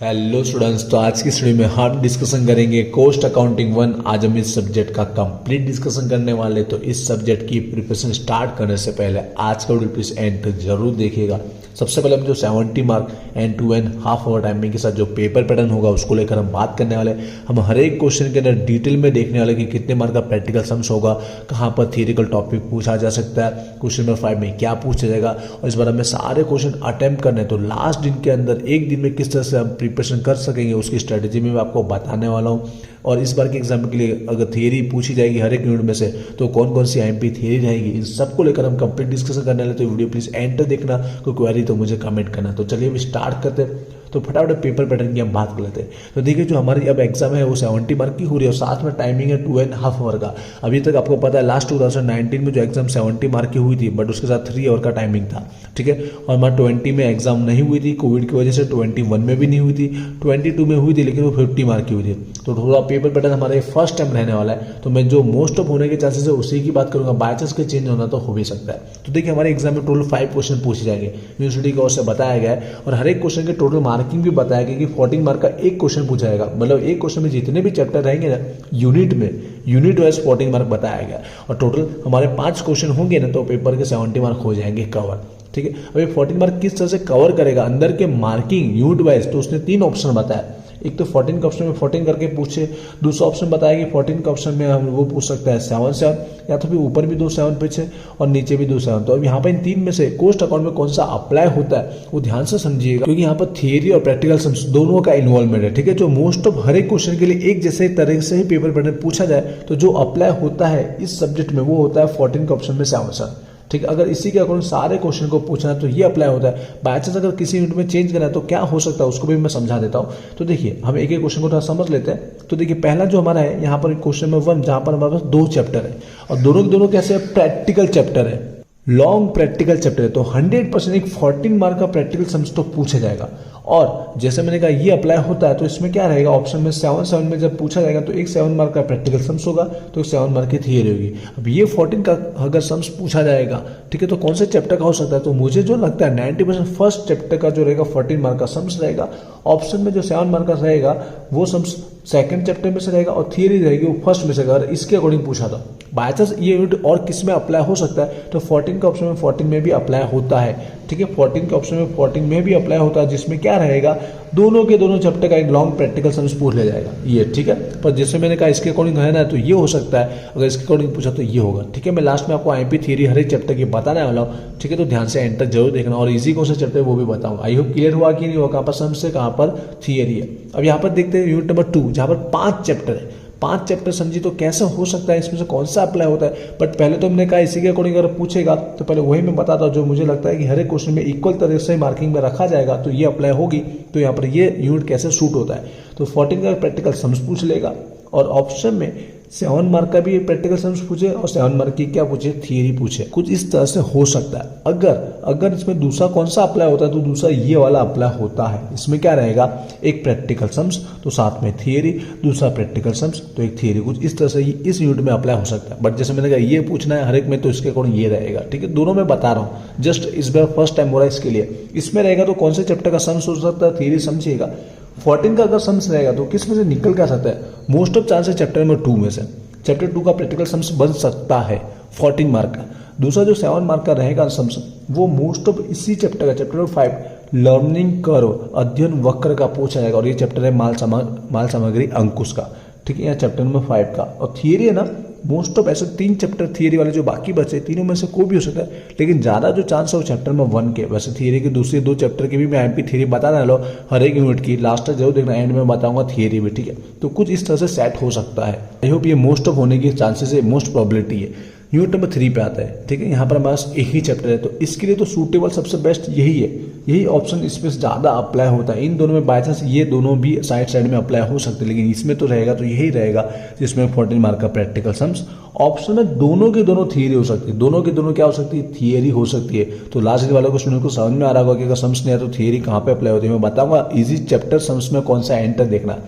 Hello students, तो आज की स्टडी में हम डिस्कशन करेंगे कॉस्ट अकाउंटिंग 1। आज हम इस सब्जेक्ट का कंप्लीट डिस्कशन करने वाले। तो इस सब्जेक्ट की प्रिपरेशन स्टार्ट करने से पहले आज का वीडियो प्लीज एंड तक जरूर देखिएगा। सबसे पहले हम जो 70 mark and two and half hour timing के साथ जो पेपर पैटर्न होगा उसको लेकर हम बात करने वाले। हम हर एक क्वेश्चन के अंदर डिटेल में देखने वाले कि कितने मार्क का प्रैक्टिकल सम्स होगा, कहाँ पर थियरिकल टॉपिक पूछा जा सकता है, क्वेश्चन नंबर 5 में क्या पूछा जाएगा, और इस बार हमें सारे क्वेश्चन अटेम्प्ट करने। तो लास्ट दिन के अंदर एक दिन में किस तरह से हम प्रिपरेशन कर सकेंगे उसकी स्ट्रेटेजी में मैं आपको बताने वाला हूँ। और इस बार के एग्जाम के लिए अगर थियरी पूछी जाएगी हर एक यूनिट में से तो कौन कौन सी आईएमपी थियरी रहेगी, इन सबको लेकर हम कंप्लीट डिस्कशन करने वाले। तो वीडियो प्लीज एंड तक देखना, कोई क्वेरी तो मुझे कमेंट करना। तो चलिए अब स्टार्ट करते हैं। तो फटाफट पेपर पैटर्न की हम बात कर लेते हैं। तो देखिए जो हमारी अब एग्जाम है वो 70 मार्क की हो रही है और साथ में टाइमिंग है 2.5 आवर का। अभी तक आपको पता है लास्ट 2019 में जो एग्जाम 70 मार्क की हुई थी बट उसके साथ 3 आवर का टाइमिंग था, ठीक है। और हमारा 20 में एग्जाम नहीं हुई थी कोविड की वजह से, 21 में भी नहीं हुई थी, 22 में हुई थी लेकिन वो 50 मार्क की हुई थी। तो थोड़ा पेपर पैटर्न हमारे फर्स्ट टाइम रहने वाला है। तो मैं जो मोस्ट ऑफ होने के चांसेस है उसी की बात करूंगा, बाय चांस के चेंज होना तो हो भी सकता है। तो देखिए हमारे एग्जाम में टोटल 5 क्वेश्चन पूछे जाएंगे, यूनिवर्सिटी की ओर से बताया गया है। और हर एक क्वेश्चन के टोटल मार्किंग भी बताया गया कि 14 मार्क का एक क्वेश्चन पूछा जाएगा। मतलब एक क्वेश्चन में जितने भी चैप्टर रहेंगे ना यूनिट वाइज 14 मार्क बताया गया। और टोटल हमारे 5 क्वेश्चन होंगे ना तो पेपर के 70 मार्क हो जाएंगे कवर, ठीक है। अब ये 14 मार्क किस तरह से कवर करेगा अंदर के मार्किंग यूनिट वाइज, तो उसने 3 ऑप्शन बताया। एक तो 14 के ऑप्शन में 14 करके पूछे, दूसरा ऑप्शन बताया कि 14 के ऑप्शन में हम वो पूछ सकता है 7 या तो फिर ऊपर भी 2 7 पूछे और नीचे भी 2 7। तो अब यहाँ पर इन 3 में से कॉस्ट अकाउंट में कौन सा अप्लाई होता है वो ध्यान से समझिएगा, क्योंकि यहाँ पर थियरी और प्रैक्टिकल सम्स दोनों का इन्वॉल्वमेंट है, ठीक है। जो मोस्ट ऑफ हर एक क्वेश्चन के लिए एक जैसे तरह से ही पेपर पैटर्न पूछा जाए तो जो अप्लाई होता है इस सब्जेक्ट में वो होता है 14 के ऑप्शन में 7, ठीक है। अगर इसी के अकॉर्डिंग सारे क्वेश्चन को पूछना है तो ये अप्लाई होता है। बाय चांस अगर किसी यूनिट में चेंज करना है तो क्या हो सकता है उसको भी मैं समझा देता हूँ। तो देखिए हम एक एक क्वेश्चन को थोड़ा समझ लेते हैं। तो देखिए पहला जो हमारा है यहाँ पर क्वेश्चन नंबर 1 जहाँ पर हमारे पास 2 चैप्टर है और दोनों के दोनों कैसे प्रैक्टिकल चैप्टर है, लॉन्ग प्रैक्टिकल चैप्टर है। तो 100% एक 14 मार्क का प्रैक्टिकल सम्स तो पूछा जाएगा। और जैसे मैंने कहा ये अप्लाई होता है तो इसमें क्या रहेगा, ऑप्शन में 7 में जब पूछा जाएगा तो एक 7 मार्क का प्रैक्टिकल सम्स होगा तो एक 7 मार्क की थियरी होगी। अब ये 14 का अगर सम्स पूछा जाएगा, ठीक है, तो कौन से चैप्टर का हो सकता है, तो मुझे जो लगता है 90% फर्स्ट चैप्टर का जो रहेगा 14 मार्क का सम्स रहेगा। ऑप्शन में जो 7 मार्क का रहेगा वो सम्स सेकंड चैप्टर में से रहेगा और थियरी रहेगी वो फर्स्ट में से। अगर इसके अकॉर्डिंग पूछा था बाय चांस ये यूनिट और किस में अप्लाई हो सकता है तो 14 के ऑप्शन में 14 में भी अप्लाई होता है, ठीक है। 14 के ऑप्शन में 14 में भी अप्लाई होता है जिसमें क्या रहेगा दोनों के दोनों चैप्टर का एक लॉन्ग प्रैक्टिकल सम्स पूछ लिया जाएगा ये, ठीक है। पर जैसे मैंने कहा इसके अकॉर्डिंग है ना तो ये हो सकता है, अगर इसके अकॉर्डिंग पूछा तो ये होगा, ठीक है। मैं लास्ट में आपको आईएमपी थियरी हर एक चैप्टर की बताने वाला हूँ, ठीक है। तो ध्यान से एंड तक जरूर देखना और इजी कौन सा चैप्टर है वो भी बताऊंगा। आई होप क्लियर हुआ कि नहीं हुआ, कहाँ पर सम्स है कहाँ पर थियरी है। अब यहाँ पर देखते हैं यूनिट नंबर 2 जहाँ पर 5 चैप्टर है। 5 चैप्टर समझी तो कैसे हो सकता है, इसमें से कौन सा अप्लाई होता है। बट पहले तो हमने कहा इसी के अकॉर्डिंग अगर पूछेगा तो पहले वही मैं बताता हूँ जो मुझे लगता है कि हर एक क्वेश्चन में इक्वल तरह से मार्किंग में रखा जाएगा तो ये अप्लाई होगी। तो यहाँ पर ये यूनिट कैसे शूट होता है, तो 14 का प्रैक्टिकल सम्स पूछ लेगा और ऑप्शन में 7 मार्क का भी प्रैक्टिकल सम्स पूछे और 7 मार्क की क्या पूछे, थियरी पूछे। कुछ इस तरह से हो सकता है। अगर इसमें दूसरा कौन सा अप्लाई होता है तो दूसरा ये वाला अप्लाई होता है। इसमें क्या रहेगा, एक प्रैक्टिकल सम्स तो साथ में थियरी, दूसरा प्रैक्टिकल सम्स तो एक थियरी। कुछ इस तरह से इस यूनिट में अप्लाई हो सकता है। बट जैसे मैंने कहा ये पूछना है हर एक में तो इसके अकॉर्डिंग ये रहेगा, ठीक है। दोनों में बता रहा हूँ, जस्ट इस बार फर्स्ट टाइम हो रहा है इसके लिए। इसमें रहेगा तो कौन से चैप्टर का सम्स हो सकता है, थियरी समझिएगा। 14 का अगर सम्स रहेगा तो किस में से निकल क्या सकता है, most of chances chapter number 2 में से। चैप्टर 2 का प्रैक्टिकल सम्स बन सकता है 14 मार्क का। दूसरा जो 7 मार्क का रहेगा सम्स वो मोस्ट ऑफ इसी चैप्टर का, चैप्टर नंबर 5 लर्निंग कर्व अध्ययन वक्र का पूछा जाएगा। और ये चैप्टर है माल सामग्री अंकुश का, ठीक है, यहाँ चैप्टर नंबर 5 का। और थियरी है ना, मोस्ट ऑफ ऐसे 3 चैप्टर थियरी वाले जो बाकी बचे तीनों में से कोई भी हो सकता है, लेकिन ज़्यादा जो चांस है वो चैप्टर नंबर 1 के। वैसे थियरी के दूसरे 2 चैप्टर की भी मैं आईएमपी थियरी बता रहा हूँ हर एक यूनिट की, लास्ट तक जरूर देखना, एंड में बताऊंगा थियरी भी, ठीक है। तो कुछ इस तरह से सेट हो सकता है। आई होप ये मोस्ट ऑफ होने के चांसेस है, मोस्ट प्रोबेबिलिटी है। यूनिट नंबर 3 पे आता है, ठीक है। यहाँ पर हमारे पास एक ही चैप्टर है तो इसके लिए तो सूटेबल सबसे बेस्ट यही है, यही ऑप्शन इसमें ज़्यादा अप्लाई होता है। इन दोनों में बाय चांस ये दोनों भी साइड में अप्लाई हो सकते हैं, लेकिन इसमें तो रहेगा तो यही रहेगा जिसमें 14 मार्क का प्रैक्टिकल सम्स। ऑप्शन में दोनों के दोनों थियरी हो सकती है, दोनों के दोनों क्या हो सकती है, थियरी हो सकती है। तो लास्ट वाले को स्टूडेंट को समझ में आ रहा होगा कि अगर सम्स नहीं आया तो थियरी कहाँ पे अप्लाई होती है, मैं बताऊंगा इजी चैप्टर सम्स में कौन सा एंटर देखना।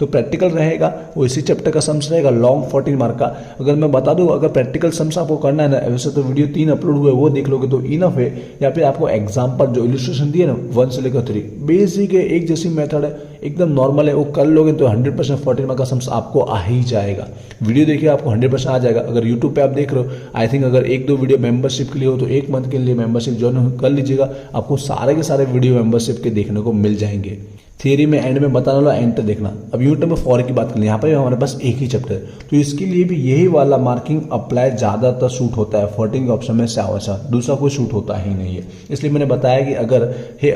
तो प्रैक्टिकल रहेगा वो इसी चैप्टर का सम्स रहेगा, लॉन्ग 14 मार्क का। अगर मैं बता दूं, अगर प्रैक्टिकल सम्स आपको करना है ना, वैसे तो वीडियो 3 अपलोड हुए वो देख लोगे तो इनफ है। या फिर आपको एग्जाम्पल जो इलस्ट्रेशन दिए ना 1 से लेकर 3 बेसिक है, एक जैसी मेथड है, एकदम नॉर्मल है, वो कर लोगे तो 100% 14 मार्क का सम्स आपको आ ही जाएगा। वीडियो देखिए आपको 100% आ जाएगा। अगर यूट्यूब पे आप देख रहे हो, आई थिंक अगर 1-2 वीडियो मेंबरशिप के लिए हो तो 1 मंथ के लिए मेंबरशिप ज्वाइन कर लीजिएगा, आपको सारे के सारे वीडियो मेंबरशिप के देखने को मिल जाएंगे। थियरी में एंड में बताने वाला एंड तक देखना। अब यूनिट नंबर 4 की बात करें, यहाँ पर हमारे पास एक ही चैप्टर है, तो इसके लिए भी यही वाला मार्किंग अप्लाई ज्यादातर सूट होता है। 14 के ऑप्शन में से आवश्यक, दूसरा कोई सूट होता ही नहीं है। इसलिए मैंने बताया कि अगर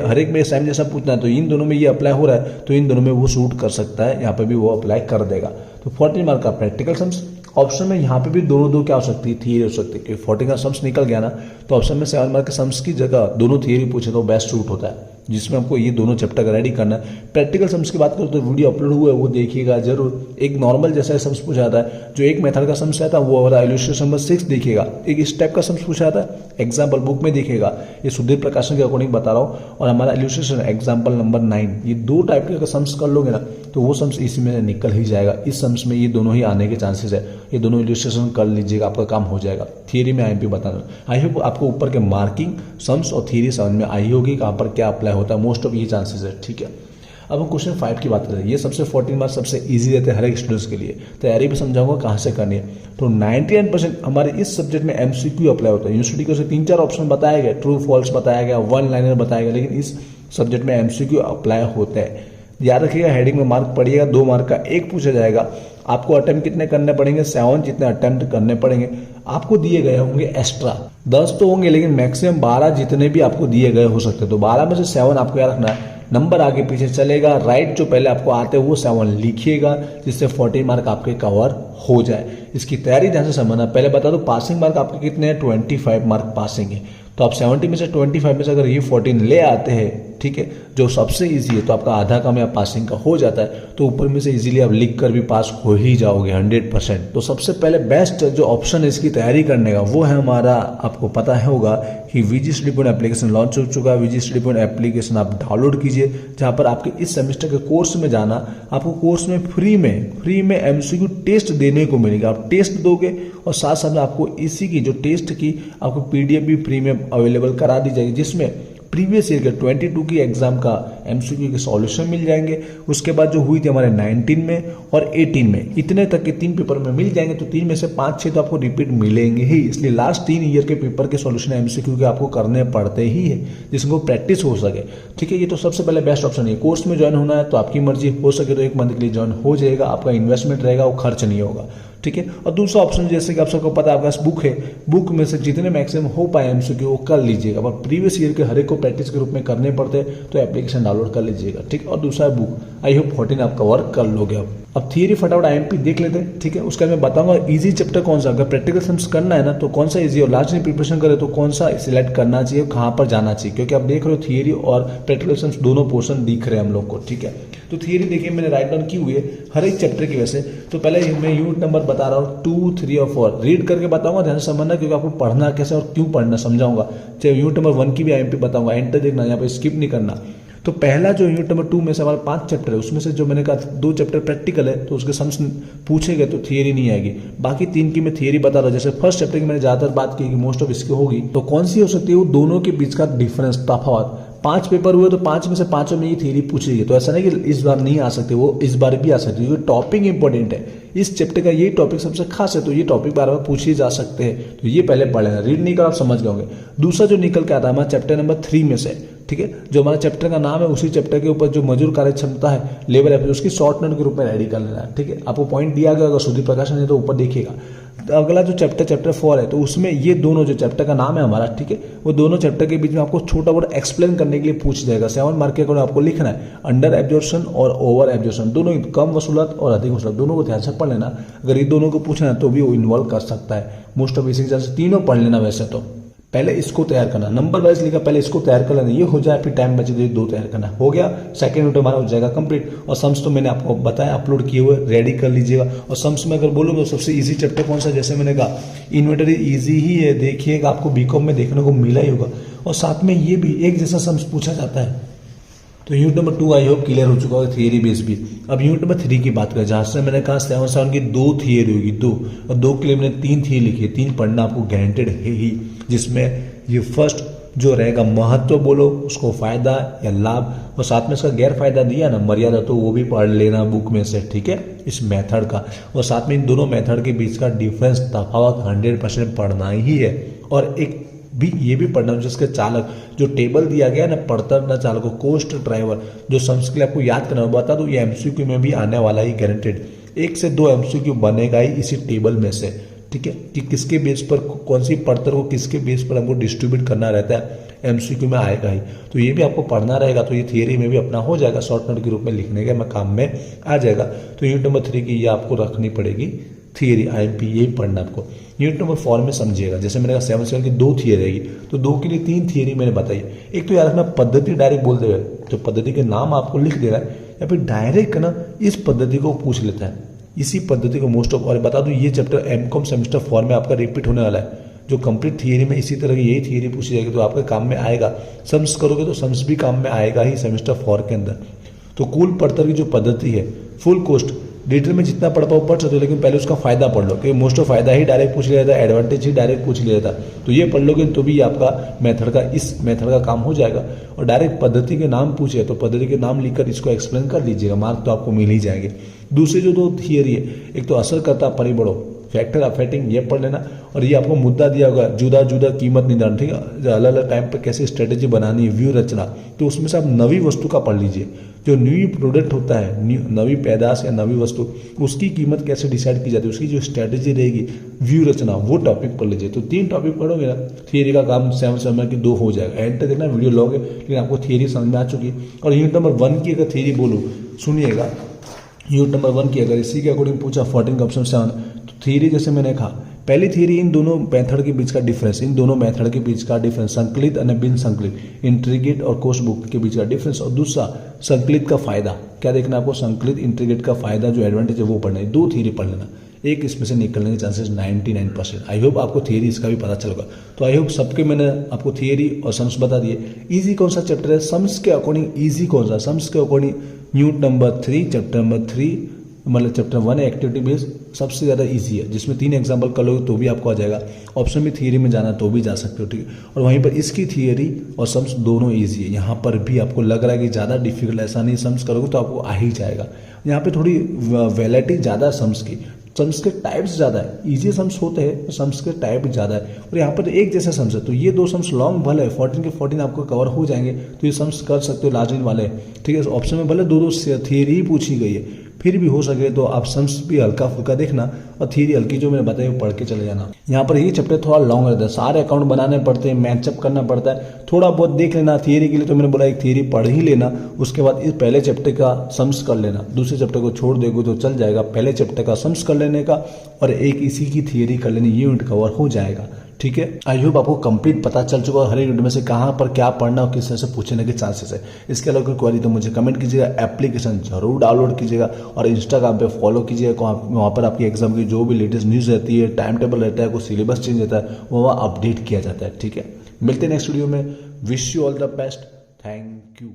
हर एक में सेम जैसा पूछना है तो इन दोनों में ये अप्लाई हो रहा है तो इन दोनों में वो सूट कर सकता है, यहाँ पे भी वो अप्लाई कर देगा। तो 14 मार्क का प्रैक्टिकल सम्स ऑप्शन में यहाँ पे भी दोनों क्या हो सकती है, थियरी हो सकती है। 14 का सम्स निकल गया ना तो ऑप्शन में 7 मार्क के सम्स की जगह दोनों थियरी पूछे तो बेस्ट सूट होता है, जिसमें आपको ये दोनों चैप्टर का रेडी करना है। प्रैक्टिकल सम्स की बात करो तो वीडियो अपलोड हुआ है वो देखिएगा जरूर। एक नॉर्मल जैसा सम्स पूछा जाता है, जो एक मेथड का सम्स रहता है वो वाला इलस्ट्रेशन नंबर 6 देखिएगा। एक इस टाइप का सम्स पूछा जाता है एग्जाम्पल बुक में देखिएगा, ये सुधीर प्रकाशन के अकॉर्डिंग बता रहा हूँ। और हमारा इलस्ट्रेशन एग्जाम्पल नंबर 9, ये 2 टाइप के सम्स कर लोगे ना तो वो सम्स इसी में निकल ही जाएगा। इस सम्स में ये दोनों ही आने के चांसेस है, ये दोनों इलस्ट्रेशन कर लीजिएगा, आपका काम हो जाएगा। थियरी में आईएमपी बताना, आई होप आपको ऊपर के मार्किंग सम्स और थियरी समझ में आई होगी, कहाँ पर क्या अप्लाई होता है, मोस्ट ऑफ ये चांसेस है। ठीक है, अब हम क्वेश्चन 5 की बात करें। ये सबसे 14 मार्क्स सबसे इजी रहते हैं हर एक स्टूडेंट्स के लिए। तैयारी भी समझाऊंगा कहाँ से करनी है। तो 99% हमारे इस सब्जेक्ट में एमसीक्यू अप्लाई होता है। यूनिवर्सिटी को से 3-4 ऑप्शन बताया गया, ट्रू फॉल्स बताया गया, 1 लाइनर बताया गया, लेकिन इस सब्जेक्ट में एमसीक्यू अप्लाई होता है। याद रखिएगा, हेडिंग में मार्क पड़िएगा 2 मार्क का, एक पूछा जाएगा। आपको अटेम्प्ट कितने करने पड़ेंगे, 7 जितने अटेम्प्ट करने पड़ेंगे। आपको दिए गए होंगे एक्स्ट्रा 10 तो होंगे, लेकिन मैक्सिमम 12 जितने भी आपको दिए गए हो सकते हैं। तो 12 में से 7 आपको याद रखना है। नंबर आगे पीछे चलेगा, राइट जो पहले आपको आते हैं वो 7 लिखिएगा, जिससे 14 मार्क आपके कवर हो जाए। इसकी तैयारी ध्यान से समझना। पहले बता दो पासिंग मार्क आपके कितने हैं, 25 मार्क पासिंग है। तो आप 70 में से 25 में से अगर ये 14 ले आते हैं, ठीक है, जो सबसे इजी है, तो आपका आधा काम या पासिंग का हो जाता है। तो ऊपर में से इजीली आप लिख कर भी पास हो ही जाओगे 100%। तो सबसे पहले बेस्ट जो ऑप्शन है इसकी तैयारी करने का वो है हमारा, आपको पता है होगा कि VG study point application launch हो चुका है। वीजी स्टडी पॉइंट एप्लीकेशन आप डाउनलोड कीजिए, जहां पर आपके इस सेमेस्टर के कोर्स में जाना, आपको कोर्स में फ्री में एमसीक्यू टेस्ट देने को मिलेगा। आप टेस्ट दोगे और साथ साथ में आपको इसी की जो टेस्ट की आपको पीडीएफ भी फ्री में अवेलेबल करा दी जाएगी, जिसमें प्रीवियस ईयर के 22 की एग्जाम का एमसीक्यू के सॉल्यूशन मिल जाएंगे। उसके बाद जो हुई थी हमारे 19 में और 18 में, इतने तक के 3 पेपर में मिल जाएंगे। तो 3 में से 5-6 तो आपको रिपीट मिलेंगे ही। इसलिए लास्ट 3 ईयर के पेपर के सॉल्यूशन एमसीक्यू के आपको करने पड़ते ही है, जिसको प्रैक्टिस हो सके। ठीक है, ये तो सबसे पहले बेस्ट ऑप्शन है। कोर्स में ज्वाइन होना है तो आपकी मर्जी, हो सके तो 1 मंथ के लिए ज्वाइन हो जाएगा, आपका इन्वेस्टमेंट रहेगा, वो खर्च नहीं होगा। ठीक है, और दूसरा ऑप्शन जैसे कि आप सबको पता है, आपके पास बुक है, बुक में से जितने मैक्सिमम हो पाए एमसीक्यू वो कर लीजिएगा। पर प्रीवियस ईयर के हर एक को प्रैक्टिस के रूप में करने पड़ते हैं, तो एप्लीकेशन डाउनलोड कर लीजिएगा। ठीक, और दूसरा बुक, आई होप 14 आप कवर कर लोगे। अब थियरी फटाफट आईएमपी देख लेते हैं। ठीक है, उसका मैं बताऊंगा इजी चैप्टर कौन सा, अगर प्रैक्टिकल सम्स करना है ना तो कौन सा इजी, और लास्ट में प्रिपरेशन करे तो कौन सा सिलेक्ट करना चाहिए, कहाँ पर जाना चाहिए, क्योंकि आप देख रहे हो थियरी और प्रैक्टिकल सम्स दोनों पोर्शन दिख रहे हैं हम लोग को। ठीक है, तो थियरी देखिए मैंने राइट डाउन की हुई है हर एक चैप्टर की। वैसे तो पहले मैं यूनिट नंबर बता रहा हूँ 2, 3 और 4 रीड करके बताऊंगा, ध्यान से समझना, क्योंकि आपको पढ़ना कैसे और क्यों पढ़ना समझाऊंगा। चाहे यूनिट नंबर 1 की भी आईएमपी बताऊंगा, एंटर देखना, यहाँ पे स्किप नहीं करना। तो पहला जो यूनिट नंबर 2 में से हमारा 5 चैप्टर है, उसमें से जो मैंने कहा 2 चैप्टर प्रैक्टिकल है, तो उसके सम्स पूछे गए तो थियरी नहीं आएगी। बाकी 3 की मैं थियरी बता रहा हूँ। जैसे फर्स्ट चैप्टर की मैंने ज्यादातर बात की कि मोस्ट ऑफ इसकी होगी, तो कौन सी हो सकती है, वो दोनों के बीच का डिफरेंस, तफावत। 5 पेपर हुए तो 5 में से 5 में ये थियरी पूछ रही है, तो ऐसा नहीं कि इस बार नहीं आ सकती, वो इस बार भी आ सकती है, क्योंकि टॉपिक इंपॉर्टेंट है। इस चैप्टर का ये टॉपिक सबसे खास है, तो ये टॉपिक बार बार पूछे जा सकते हैं। तो ये पहले पढ़ लेना, रीड नहीं कर आप समझ गए होंगे। दूसरा जो निकल के आता है हमारा चैप्टर नंबर 3 में से, ठीक है, जो हमारा चैप्टर का नाम है उसी चैप्टर के ऊपर जो मजदूर कार्य क्षमता है, लेबर एफिशिएंसी, उसकी शॉर्ट नोट के रूप में रेडी कर लेना है। ठीक है, आपको पॉइंट दिया गया, अगर सुधीर प्रकाशन है तो ऊपर देखिएगा। अगला जो चैप्टर 4 है, तो उसमें ये दोनों जो चैप्टर का नाम है हमारा, ठीक है, वो दोनों चैप्टर के बीच में आपको छोटा मोटा एक्सप्लेन करने के लिए पूछ जाएगा। 7 मार्क के अकॉर्डिंग आपको लिखना है, अंडर एब्जॉर्प्शन और ओवर एब्जॉर्प्शन, दोनों कम वसूलत और अधिक वसूलत, दोनों को ध्यान से पढ़ लेना। अगर ये दोनों को पूछना है तो भी वो इन्वॉल्व कर सकता है। मोस्ट ऑफ इसी से तीनों पढ़ लेना। वैसे तो पहले इसको तैयार करना, नंबर वाइज लिखा, पहले इसको तैयार कर लेना, ये हो जाए, फिर टाइम बचे तो ये 2 तैयार करना। हो गया, सेकंड यूनिट हमारा हो जाएगा कंप्लीट। और सम्स तो मैंने आपको बताया, अपलोड किए हुए, रेडी कर लीजिएगा। और सम्स में अगर बोलूँ तो सबसे इजी चैप्टर कौन सा, जैसे मैंने कहा इन्वेंटरी इजी ही है, देखिएगा आपको बीकॉम में देखने को मिला ही होगा। और साथ में ये भी एक जैसा सम्स पूछा जाता है, तो unit number 2 I hope clear हो चुका होगा थियरी बेस भी। अब यूनिट नंबर 3 की बात करें, जहां से मैंने कहा 7 की 2 थियरी होगी, 2 और 2 के लिए मैंने 3 थियरी लिखी है। 3 पढ़ना आपको गारंटेड है ही, जिसमें ये फर्स्ट जो रहेगा महत्व बोलो उसको फायदा या लाभ, और साथ में इसका गैर फायदा दिया ना मर्यादा, तो वो भी पढ़ लेना बुक में से, ठीक है, इस मेथड का। और साथ में इन दोनों मेथड के बीच का डिफरेंस तफावत 100% पढ़ना ही है। और एक भी ये भी पढ़ना जिसके चालक जो टेबल दिया गया ना, पड़तर चालक कोस्ट ड्राइवर, जो सम्स के लिए आपको याद करना, बता दो ये एमसीक्यू में भी आने वाला ही गारंटेड। 1 से 2 एमसीक्यू बनेगा ही इसी टेबल में से, ठीक है, कि किसके बेस पर कौन सी पड़तर को किसके बेस पर हमको डिस्ट्रीब्यूट करना रहता है, एमसीक्यू में आएगा ही। तो ये भी आपको पढ़ना रहेगा, तो ये थियरी में भी अपना हो जाएगा, शॉर्ट नोट के रूप में लिखने के काम में आ जाएगा। तो यूनिट नंबर 3 की ये आपको रखनी पड़ेगी थियरी, आईएमपी यही पढ़ना आपको। यूनिट नंबर 4 में समझिएगा, जैसे मैंने कहा 7 की 2 थियरी रहेगी, तो 2 के लिए 3 थियरी मैंने बताई। एक तो यार रखना पद्धति डायरेक्ट बोल देगा, तो पद्धति के नाम आपको लिख दे रहा है, या फिर डायरेक्ट ना इस पद्धति को पूछ लेता है, इसी पद्धति को मोस्ट ऑफ। और बता दूं ये चैप्टर एमकॉम सेमेस्टर 4 में आपका रिपीट होने वाला है, जो कंप्लीट थियरी में इसी तरह की यही थियरी पूछी जाएगी, तो आपके काम में आएगा। सम्स करोगे तो सम्स भी काम में आएगा ही सेमेस्टर 4 के अंदर। तो कुल पड़तर की जो पद्धति है, फुल कोस्ट डिटेल में जितना पढ़ पाओ पढ़ सकते हो, लेकिन पहले उसका फायदा पढ़ लो, क्योंकि मोस्ट ऑफ फायदा ही डायरेक्ट पूछ लिया था, एडवांटेज ही डायरेक्ट पूछ लिया था। तो ये पढ़ लोगे तो भी आपका मेथड का इस मेथड का काम हो जाएगा। और डायरेक्ट पद्धति के नाम पूछे तो पद्धति के नाम लिखकर इसको एक्सप्लेन कर लीजिएगा, मार्क तो आपको मिल ही जाएंगे। दूसरी जो 2 थियरी है, एक तो असर करता परिबड़ों, फैक्टर अफेक्टिंग, ये पढ़ लेना। और ये आपको मुद्दा दिया होगा जुदा जुदा कीमत निर्धारण, ठीक है, अलग अलग टाइम पर कैसे स्ट्रेटेजी बनानी है, व्यू रचना, तो उसमें से आप नवी वस्तु का पढ़ लीजिए। जो न्यू प्रोडक्ट होता है, नवी पैदाश या नवी वस्तु, उसकी कीमत कैसे डिसाइड की जाती है, उसकी जो स्ट्रेटेजी रहेगी, व्यू रचना, वो टॉपिक पढ़ लीजिए। तो 3 टॉपिक पढ़ोगे ना, थियरी का काम 7 की 2 हो जाएगा। एंड तक देखना वीडियो लोगे, लेकिन आपको थियरी समझ में आ चुकी है। और यूनिट नंबर 1 की अगर थियरी बोलूँ, सुनिएगा, यूनिट नंबर 1 की अगर इसी के अकॉर्डिंग पूछा 14 का ऑप्शन 7, तो थियरी जैसे मैंने कहा, पहली थियरी इन दोनों मेथड के बीच का डिफरेंस, इन दोनों मेथड के बीच का डिफरेंस, संकलित और बिन संकलित, इंट्रीगेट और कोस्ट बुक के बीच का डिफरेंस। और दूसरा संकलित का फायदा, क्या देखना आपको, संकलित इंट्रीगेट का फायदा जो एडवांटेज है वो पढ़ना है। 2 थियरी पढ़ लेना, एक इसमें से निकलने के चांसेस 99%। आई होप आपको थियरी इसका भी पता चलेगा। तो आई होप सबके मैंने आपको थियरी और सम्स बता दिए। इजी कौन सा चैप्टर है, सम्स के अकॉर्डिंग ईजी कौन सा, सम्स के according unit number 3 chapter number 3 मतलब चैप्टर 1 है एक्टिविटी बेस्ड, सबसे ज़्यादा इजी है, जिसमें 3 एग्जाम्पल कर लोगे तो भी आपको आ जाएगा। ऑप्शन में थियरी में जाना तो भी जा सकते हो, ठीक है। और वहीं पर इसकी थियरी और सम्स दोनों इजी है। यहाँ पर भी आपको लग रहा है कि ज़्यादा डिफिकल्ट, ऐसा नहीं, सम्स करोगे तो आपको आ ही जाएगा। यहाँ पे थोड़ी वैरायटी ज़्यादा सम्स की, सम्स के टाइप्स ज़्यादा है, इजी सम्स होते हैं, सम्स के टाइप ज़्यादा है। और यहाँ पर एक जैसा सम्स है, तो ये 2 सम्स लॉन्ग भले है, 14 के 14 आपको कवर हो जाएंगे, तो ये सम्स कर सकते हो, लार्ज वाले, ठीक है। ऑप्शन में भले 2 थियरी ही पूछी गई है, फिर भी हो सके तो आप सम्स भी हल्का फुल्का देखना, और थियरी हल्की जो मैंने बताई वो पढ़ के चले जाना। यहाँ पर ये चैप्टर थोड़ा लॉन्ग रहता है, सारे अकाउंट बनाने पड़ते हैं, मैचअप करना पड़ता है, थोड़ा बहुत देख लेना। थियरी के लिए तो मैंने बोला एक थियरी पढ़ ही लेना, उसके बाद इस पहले चैप्टर का सम्स कर लेना, दूसरे चैप्टर को छोड़ देगा तो चल जाएगा। पहले चैप्टर का सम्स कर लेने का और एक इसी की थियरी कर लेनी, ये यूनिट कवर हो जाएगा, ठीक है। आई होप आपको कंप्लीट पता चल चुका है हर यूनिट में से कहाँ पर क्या पढ़ना और किस तरह से पूछने के चांसेस है। इसके अलावा कोई क्वेरी तो मुझे कमेंट कीजिएगा, एप्लीकेशन जरूर डाउनलोड कीजिएगा और इंस्टाग्राम पे फॉलो कीजिएगा। वहाँ पर आपकी एग्जाम की जो भी लेटेस्ट न्यूज़ रहती है, टाइम टेबल रहता है, कोई सिलेबस चेंज रहता है, वो वहाँ अपडेट किया जाता है, ठीक है। मिलते हैं नेक्स्ट वीडियो में। Wish you all the best, thank you.